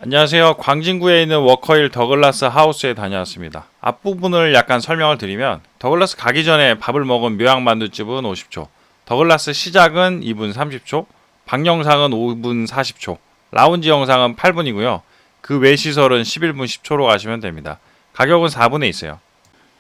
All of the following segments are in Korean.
안녕하세요. 광진구에 있는 워커힐 더글라스 하우스에 다녀왔습니다. 앞부분을 약간 설명을 드리면 더글라스 가기 전에 밥을 먹은 묘양만두집은 50초, 더글라스 시작은 2분 30초, 방 영상은 5분 40초, 라운지 영상은 8분이고요. 그 외 시설은 11분 10초로 가시면 됩니다. 가격은 4분에 있어요.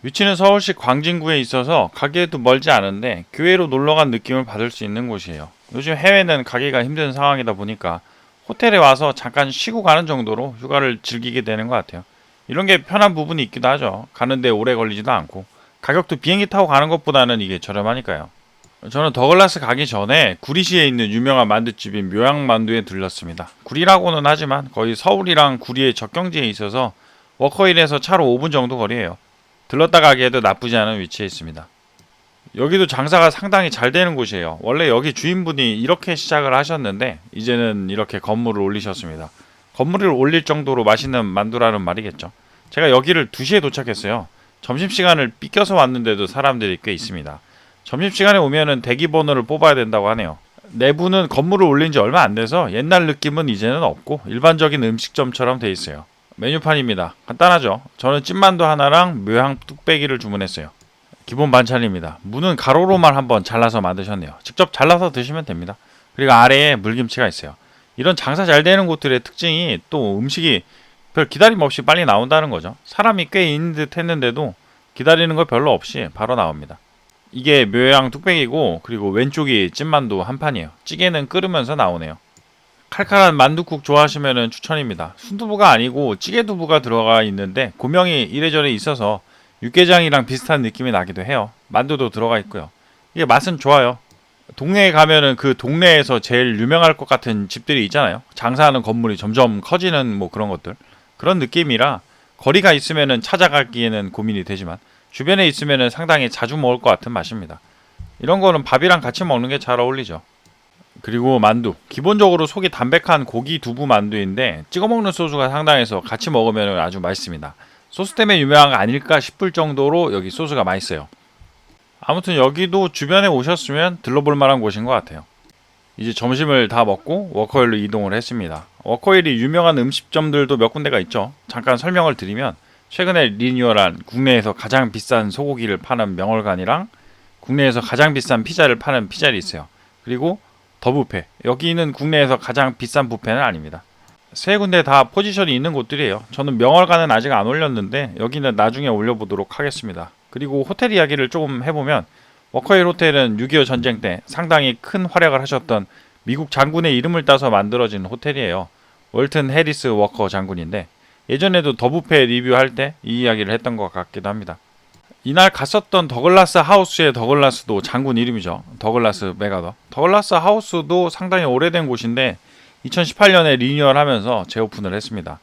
위치는 서울시 광진구에 있어서 가기에도 멀지 않은데 교외로 놀러간 느낌을 받을 수 있는 곳이에요. 요즘 해외는 가기가 힘든 상황이다 보니까 호텔에 와서 잠깐 쉬고 가는 정도로 휴가를 즐기게 되는 것 같아요. 이런 게 편한 부분이 있기도 하죠. 가는데 오래 걸리지도 않고 가격도 비행기 타고 가는 것보다는 이게 저렴하니까요. 저는 더글라스 가기 전에 구리시에 있는 유명한 만두집인 묘양만두에 들렀습니다. 구리라고는 하지만 거의 서울이랑 구리의 접경지에 있어서 워커힐에서 차로 5분 정도 거리예요. 들렀다 가기에도 나쁘지 않은 위치에 있습니다. 여기도 장사가 상당히 잘 되는 곳이에요. 원래 여기 주인분이 이렇게 시작을 하셨는데 이제는 이렇게 건물을 올리셨습니다. 건물을 올릴 정도로 맛있는 만두라는 말이겠죠. 제가 여기를 2시에 도착했어요. 점심시간을 삐껴서 왔는데도 사람들이 꽤 있습니다. 점심시간에 오면은 대기번호를 뽑아야 된다고 하네요. 내부는 건물을 올린 지 얼마 안 돼서 옛날 느낌은 이제는 없고 일반적인 음식점처럼 돼 있어요. 메뉴판입니다. 간단하죠. 저는 찐만두 하나랑 묘향 뚝배기를 주문했어요. 기본 반찬입니다. 무는 가로로만 한번 잘라서 만드셨네요. 직접 잘라서 드시면 됩니다. 그리고 아래에 물김치가 있어요. 이런 장사 잘 되는 곳들의 특징이 또 음식이 별 기다림 없이 빨리 나온다는 거죠. 사람이 꽤 있는 듯 했는데도 기다리는 거 별로 없이 바로 나옵니다. 이게 묘양 뚝배기고 그리고 왼쪽이 찐만두 한 판이에요. 찌개는 끓으면서 나오네요. 칼칼한 만두국 좋아하시면 추천입니다. 순두부가 아니고 찌개두부가 들어가 있는데 고명이 이래저래 있어서 육개장이랑 비슷한 느낌이 나기도 해요. 만두도 들어가 있고요. 이게 맛은 좋아요. 동네에 가면은 그 동네에서 제일 유명할 것 같은 집들이 있잖아요. 장사하는 건물이 점점 커지는 뭐 그런 것들. 그런 느낌이라 거리가 있으면은 찾아가기에는 고민이 되지만 주변에 있으면은 상당히 자주 먹을 것 같은 맛입니다. 이런 거는 밥이랑 같이 먹는 게 잘 어울리죠. 그리고 만두. 기본적으로 속이 담백한 고기 두부 만두인데 찍어 먹는 소스가 상당해서 같이 먹으면 아주 맛있습니다. 소스 때문에 유명한 거 아닐까 싶을 정도로 여기 소스가 맛있어요. 아무튼 여기도 주변에 오셨으면 들러볼 만한 곳인 것 같아요. 이제 점심을 다 먹고 워커힐로 이동을 했습니다. 워커힐이 유명한 음식점들도 몇 군데가 있죠. 잠깐 설명을 드리면 최근에 리뉴얼한 국내에서 가장 비싼 소고기를 파는 명월관이랑 국내에서 가장 비싼 피자를 파는 피자리 있어요. 그리고 더 뷔페. 여기는 국내에서 가장 비싼 뷔페는 아닙니다. 세 군데 다 포지션이 있는 곳들이에요. 저는 명월관은 아직 안 올렸는데 여기는 나중에 올려보도록 하겠습니다. 그리고 호텔 이야기를 조금 해보면 워커힐 호텔은 6.25 전쟁 때 상당히 큰 활약을 하셨던 미국 장군의 이름을 따서 만들어진 호텔이에요. 월튼 해리스 워커 장군인데 예전에도 더 뷔페 리뷰할 때 이 이야기를 했던 것 같기도 합니다. 이날 갔었던 더글라스 하우스의 더글라스도 장군 이름이죠. 더글라스 메가더. 더글라스 하우스도 상당히 오래된 곳인데 2018년에 리뉴얼하면서 재오픈을 했습니다.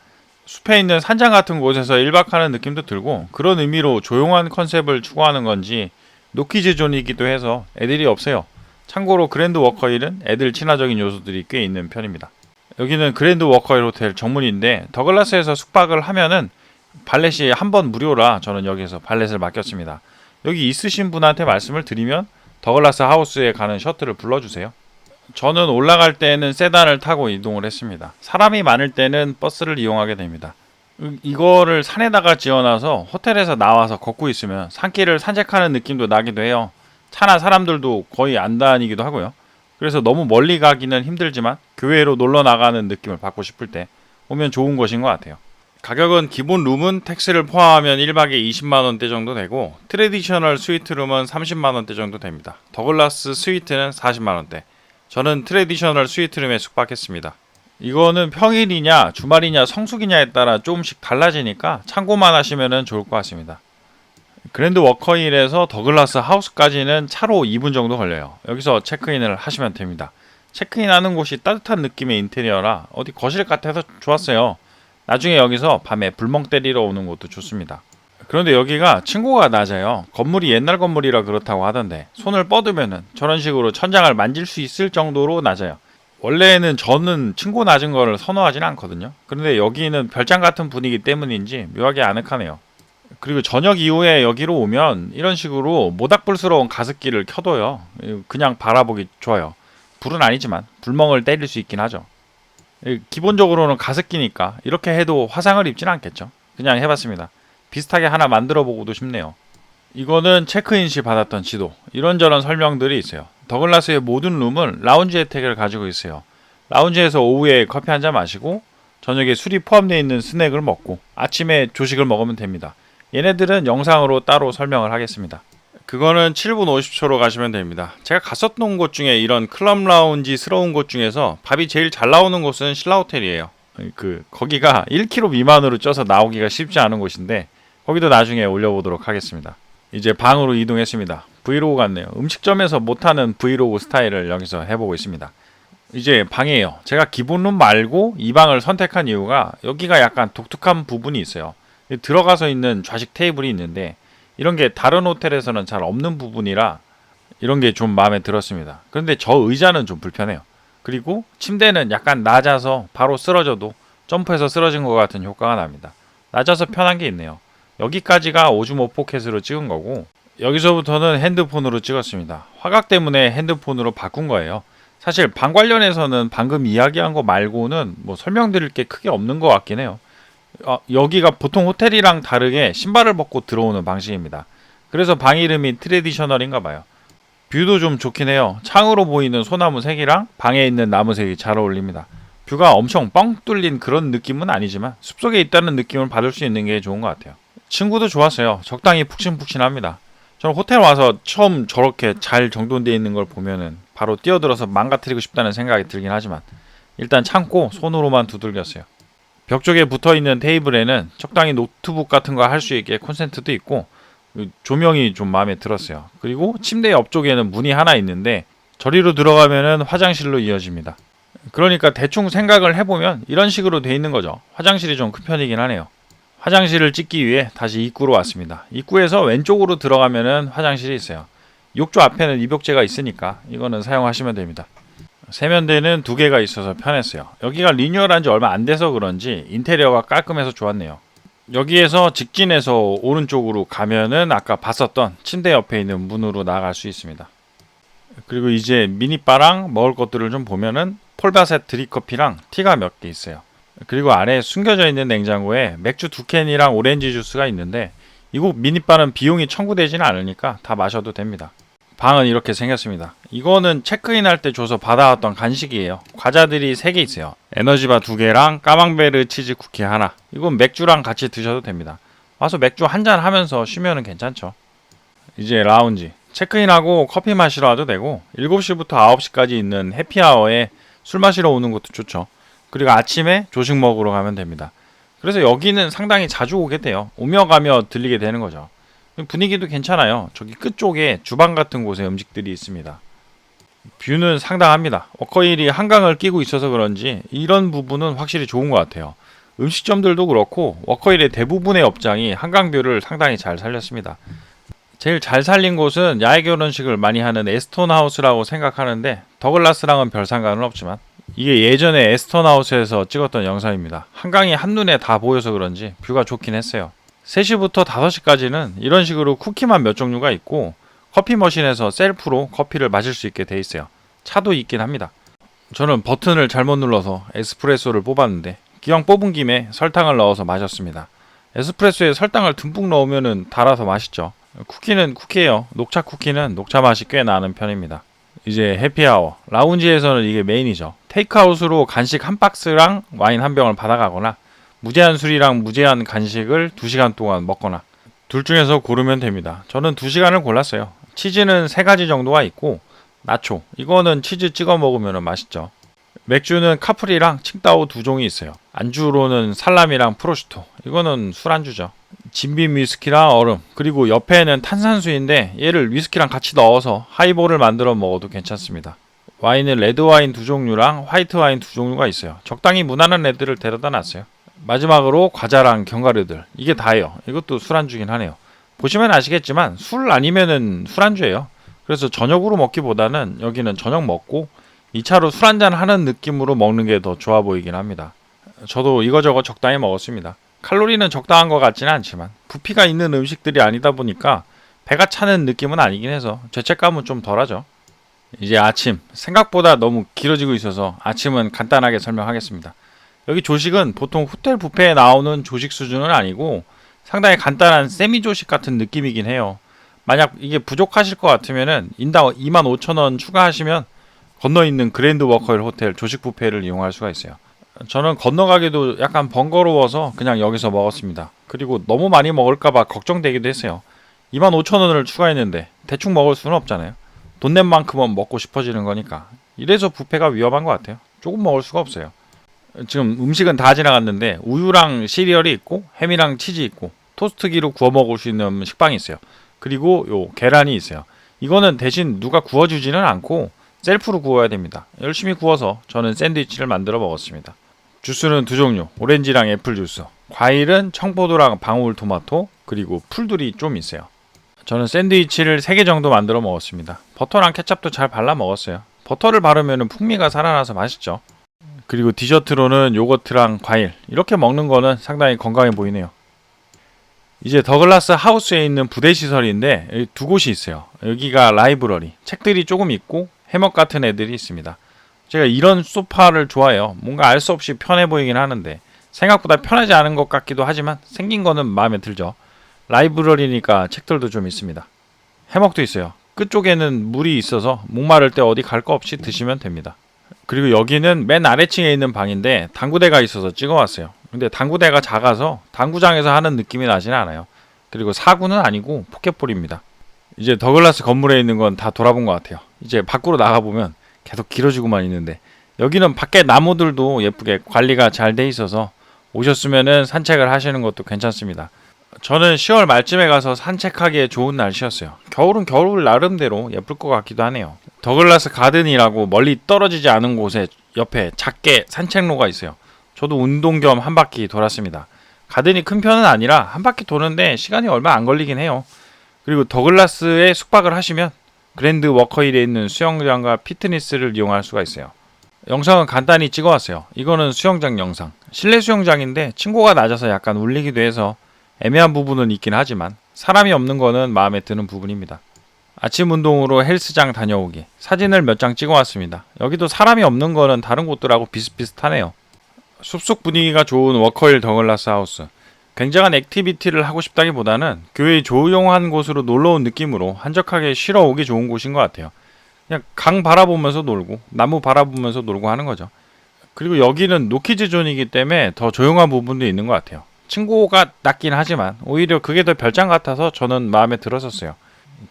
숲에 있는 산장 같은 곳에서 1박하는 느낌도 들고 그런 의미로 조용한 컨셉을 추구하는 건지 노키즈 존이기도 해서 애들이 없어요. 참고로 그랜드 워커힐은 애들 친화적인 요소들이 꽤 있는 편입니다. 여기는 그랜드 워커힐 호텔 정문인데 더글라스에서 숙박을 하면은 발렛이 한 번 무료라 저는 여기서 발렛을 맡겼습니다. 여기 있으신 분한테 말씀을 드리면 더글라스 하우스에 가는 셔틀을 불러주세요. 저는 올라갈 때는 세단을 타고 이동을 했습니다. 사람이 많을 때는 버스를 이용하게 됩니다. 이거를 산에다가 지어놔서 호텔에서 나와서 걷고 있으면 산길을 산책하는 느낌도 나기도 해요. 차나 사람들도 거의 안 다니기도 하고요. 그래서 너무 멀리 가기는 힘들지만 교외로 놀러 나가는 느낌을 받고 싶을 때 오면 좋은 곳인 것 같아요. 가격은 기본 룸은 택스를 포함하면 1박에 20만원대 정도 되고 트레디셔널 스위트룸은 30만원대 정도 됩니다. 더글라스 스위트는 40만원대. 저는 트레디셔널 스위트룸에 숙박했습니다. 이거는 평일이냐 주말이냐 성수기냐에 따라 조금씩 달라지니까 참고만 하시면 좋을 것 같습니다. 그랜드 워커힐에서 더글라스 하우스까지는 차로 2분 정도 걸려요. 여기서 체크인을 하시면 됩니다. 체크인하는 곳이 따뜻한 느낌의 인테리어라 어디 거실 같아서 좋았어요. 나중에 여기서 밤에 불멍 때리러 오는 것도 좋습니다. 그런데 여기가 층고가 낮아요. 건물이 옛날 건물이라 그렇다고 하던데 손을 뻗으면은 저런 식으로 천장을 만질 수 있을 정도로 낮아요. 원래는 저는 층고 낮은 거를 선호하진 않거든요. 그런데 여기는 별장 같은 분위기 때문인지 묘하게 아늑하네요. 그리고 저녁 이후에 여기로 오면 이런 식으로 모닥불스러운 가습기를 켜둬요. 그냥 바라보기 좋아요. 불은 아니지만 불멍을 때릴 수 있긴 하죠. 기본적으로는 가습기니까 이렇게 해도 화상을 입진 않겠죠. 그냥 해봤습니다. 비슷하게 하나 만들어 보고도 싶네요. 이거는 체크인 시 받았던 지도. 이런저런 설명들이 있어요. 더글라스의 모든 룸은 라운지 혜택을 가지고 있어요. 라운지에서 오후에 커피 한잔 마시고 저녁에 술이 포함되어 있는 스낵을 먹고 아침에 조식을 먹으면 됩니다. 얘네들은 영상으로 따로 설명을 하겠습니다. 그거는 7분 50초로 가시면 됩니다. 제가 갔었던 곳 중에 이런 클럽 라운지스러운 곳 중에서 밥이 제일 잘 나오는 곳은 신라호텔이에요. 거기가 1km 미만으로 쪄서 나오기가 쉽지 않은 곳인데 거기도 나중에 올려보도록 하겠습니다. 이제 방으로 이동했습니다. 브이로그 같네요. 음식점에서 못하는 브이로그 스타일을 여기서 해보고 있습니다. 이제 방이에요. 제가 기본룸 말고 이 방을 선택한 이유가 여기가 약간 독특한 부분이 있어요. 들어가서 있는 좌식 테이블이 있는데 이런 게 다른 호텔에서는 잘 없는 부분이라 이런 게 좀 마음에 들었습니다. 그런데 저 의자는 좀 불편해요. 그리고 침대는 약간 낮아서 바로 쓰러져도 점프해서 쓰러진 것 같은 효과가 납니다. 낮아서 편한 게 있네요. 여기까지가 오즈모 포켓으로 찍은 거고 여기서부터는 핸드폰으로 찍었습니다. 화각 때문에 핸드폰으로 바꾼 거예요. 사실 방 관련해서는 방금 이야기한 거 말고는 뭐 설명드릴 게 크게 없는 것 같긴 해요. 여기가 보통 호텔이랑 다르게 신발을 벗고 들어오는 방식입니다. 그래서 방 이름이 트레디셔널인가 봐요. 뷰도 좀 좋긴 해요. 창으로 보이는 소나무 색이랑 방에 있는 나무 색이 잘 어울립니다. 뷰가 엄청 뻥 뚫린 그런 느낌은 아니지만 숲속에 있다는 느낌을 받을 수 있는 게 좋은 것 같아요. 친구도 좋았어요. 적당히 푹신푹신합니다. 저는 호텔 와서 처음 저렇게 잘 정돈되어 있는 걸 보면은 바로 뛰어들어서 망가뜨리고 싶다는 생각이 들긴 하지만 일단 참고 손으로만 두들겼어요. 벽 쪽에 붙어있는 테이블에는 적당히 노트북 같은 거 할 수 있게 콘센트도 있고 조명이 좀 마음에 들었어요. 그리고 침대 옆쪽에는 문이 하나 있는데 저리로 들어가면은 화장실로 이어집니다. 그러니까 대충 생각을 해보면 이런 식으로 돼 있는 거죠. 화장실이 좀 큰 편이긴 하네요. 화장실을 찍기 위해 다시 입구로 왔습니다. 입구에서 왼쪽으로 들어가면은 화장실이 있어요. 욕조 앞에는 입욕제가 있으니까 이거는 사용하시면 됩니다. 세면대는 2개가 있어서 편했어요. 여기가 리뉴얼한 지 얼마 안 돼서 그런지 인테리어가 깔끔해서 좋았네요. 여기에서 직진해서 오른쪽으로 가면은 아까 봤었던 침대 옆에 있는 문으로 나갈 수 있습니다. 그리고 이제 미니바랑 먹을 것들을 좀 보면은 폴바셋 드립커피랑 티가 몇 개 있어요. 그리고 아래에 숨겨져 있는 냉장고에 맥주 2캔이랑 오렌지 주스가 있는데 이곳 미니바는 비용이 청구되지는 않으니까 다 마셔도 됩니다. 방은 이렇게 생겼습니다. 이거는 체크인 할 때 줘서 받아왔던 간식이에요. 과자들이 3개 있어요. 에너지바 2개랑 까망베르 치즈 쿠키 하나. 이건 맥주랑 같이 드셔도 됩니다. 와서 맥주 한잔 하면서 쉬면은 괜찮죠. 이제 라운지. 체크인하고 커피 마시러 와도 되고 7시부터 9시까지 있는 해피아워에 술 마시러 오는 것도 좋죠. 그리고 아침에 조식 먹으러 가면 됩니다. 그래서 여기는 상당히 자주 오게 돼요. 오며 가며 들리게 되는 거죠. 분위기도 괜찮아요. 저기 끝쪽에 주방 같은 곳에 음식들이 있습니다. 뷰는 상당합니다. 워커힐이 한강을 끼고 있어서 그런지 이런 부분은 확실히 좋은 것 같아요. 음식점들도 그렇고 워커힐의 대부분의 업장이 한강뷰를 상당히 잘 살렸습니다. 제일 잘 살린 곳은 야외 결혼식을 많이 하는 에스톤 하우스라고 생각하는데 더글라스랑은 별 상관은 없지만 이게 예전에 에스톤 하우스에서 찍었던 영상입니다. 한강이 한눈에 다 보여서 그런지 뷰가 좋긴 했어요. 3시부터 5시까지는 이런 식으로 쿠키만 몇 종류가 있고 커피 머신에서 셀프로 커피를 마실 수 있게 돼 있어요. 차도 있긴 합니다. 저는 버튼을 잘못 눌러서 에스프레소를 뽑았는데 기왕 뽑은 김에 설탕을 넣어서 마셨습니다. 에스프레소에 설탕을 듬뿍 넣으면 달아서 맛있죠. 쿠키는 쿠키예요. 녹차 쿠키는 녹차 맛이 꽤 나는 편입니다. 이제 해피아워. 라운지에서는 이게 메인이죠. 테이크아웃으로 간식 한 박스랑 와인 한 병을 받아가거나 무제한 술이랑 무제한 간식을 2시간 동안 먹거나 둘 중에서 고르면 됩니다. 저는 2시간을 골랐어요. 치즈는 3가지 정도가 있고 나초, 이거는 치즈 찍어 먹으면 맛있죠. 맥주는 카프리랑 칭따오 2종이 있어요. 안주로는 살라미랑 프로슈토, 이거는 술안주죠. 진빔 위스키랑 얼음, 그리고 옆에는 탄산수인데 얘를 위스키랑 같이 넣어서 하이볼을 만들어 먹어도 괜찮습니다. 와인은 레드와인 2종류랑 화이트와인 2종류가 있어요. 적당히 무난한 애들을 데려다 놨어요. 마지막으로 과자랑 견과류들, 이게 다예요. 이것도 술안주긴 하네요. 보시면 아시겠지만 술 아니면은 술안주예요. 그래서 저녁으로 먹기보다는 여기는 저녁 먹고 2차로 술 한잔 하는 느낌으로 먹는 게 더 좋아 보이긴 합니다. 저도 이거저거 적당히 먹었습니다. 칼로리는 적당한 것 같지는 않지만 부피가 있는 음식들이 아니다 보니까 배가 차는 느낌은 아니긴 해서 죄책감은 좀 덜하죠. 이제 아침, 생각보다 너무 길어지고 있어서 아침은 간단하게 설명하겠습니다. 여기 조식은 보통 호텔 뷔페에 나오는 조식 수준은 아니고 상당히 간단한 세미 조식 같은 느낌이긴 해요. 만약 이게 부족하실 것 같으면은 인당 25,000원 추가하시면 건너 있는 그랜드 워커힐 호텔 조식 뷔페를 이용할 수가 있어요. 저는 건너가기도 약간 번거로워서 그냥 여기서 먹었습니다. 그리고 너무 많이 먹을까봐 걱정되기도 했어요. 25,000원을 추가했는데 대충 먹을 수는 없잖아요. 돈 낸 만큼은 먹고 싶어지는 거니까. 이래서 뷔페가 위험한 것 같아요. 조금 먹을 수가 없어요. 지금 음식은 다 지나갔는데 우유랑 시리얼이 있고 햄이랑 치즈 있고 토스트기로 구워 먹을 수 있는 식빵이 있어요. 그리고 요 계란이 있어요. 이거는 대신 누가 구워주지는 않고 셀프로 구워야 됩니다. 열심히 구워서 저는 샌드위치를 만들어 먹었습니다. 주스는 두 종류, 오렌지랑 애플 주스. 과일은 청포도랑 방울토마토, 그리고 풀들이 좀 있어요. 저는 샌드위치를 3개 정도 만들어 먹었습니다. 버터랑 케첩도 잘 발라 먹었어요. 버터를 바르면 풍미가 살아나서 맛있죠. 그리고 디저트로는 요거트랑 과일, 이렇게 먹는 거는 상당히 건강해 보이네요. 이제 더글라스 하우스에 있는 부대 시설인데 여기 두 곳이 있어요. 여기가 라이브러리, 책들이 조금 있고 해먹 같은 애들이 있습니다. 제가 이런 소파를 좋아해요. 뭔가 알 수 없이 편해 보이긴 하는데 생각보다 편하지 않은 것 같기도 하지만 생긴 거는 마음에 들죠. 라이브러리니까 책들도 좀 있습니다. 해먹도 있어요. 끝쪽에는 물이 있어서 목마를 때 어디 갈 거 없이 드시면 됩니다. 그리고 여기는 맨 아래층에 있는 방인데 당구대가 있어서 찍어왔어요. 근데 당구대가 작아서 당구장에서 하는 느낌이 나지는 않아요. 그리고 사구는 아니고 포켓볼입니다. 이제 더글라스 건물에 있는 건 다 돌아본 것 같아요. 이제 밖으로 나가보면 계속 길어지고만 있는데 여기는 밖에 나무들도 예쁘게 관리가 잘 돼 있어서 오셨으면은 산책을 하시는 것도 괜찮습니다. 저는 10월 말쯤에 가서 산책하기에 좋은 날씨였어요. 겨울은 겨울 나름대로 예쁠 것 같기도 하네요. 더글라스 가든이라고 멀리 떨어지지 않은 곳에 옆에 작게 산책로가 있어요. 저도 운동 겸 한 바퀴 돌았습니다. 가든이 큰 편은 아니라 한 바퀴 도는데 시간이 얼마 안 걸리긴 해요. 그리고 더글라스에 숙박을 하시면 그랜드 워커힐에 있는 수영장과 피트니스를 이용할 수가 있어요. 영상은 간단히 찍어왔어요. 이거는 수영장 영상. 실내 수영장인데 층고가 낮아서 약간 울리기도 해서 애매한 부분은 있긴 하지만 사람이 없는 거는 마음에 드는 부분입니다. 아침 운동으로 헬스장 다녀오기. 사진을 몇 장 찍어왔습니다. 여기도 사람이 없는 거는 다른 곳들하고 비슷비슷하네요. 숲속 분위기가 좋은 워커힐 더글라스 하우스. 굉장한 액티비티를 하고 싶다기보다는 교외 조용한 곳으로 놀러온 느낌으로 한적하게 쉬러 오기 좋은 곳인 것 같아요. 그냥 강 바라보면서 놀고 나무 바라보면서 놀고 하는 거죠. 그리고 여기는 노키즈 존이기 때문에 더 조용한 부분도 있는 것 같아요. 층고가 낮긴 하지만 오히려 그게 더 별장 같아서 저는 마음에 들었었어요.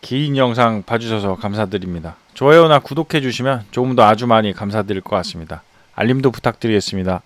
긴 영상 봐주셔서 감사드립니다. 좋아요나 구독해주시면 조금 더 아주 많이 감사드릴 것 같습니다. 알림도 부탁드리겠습니다.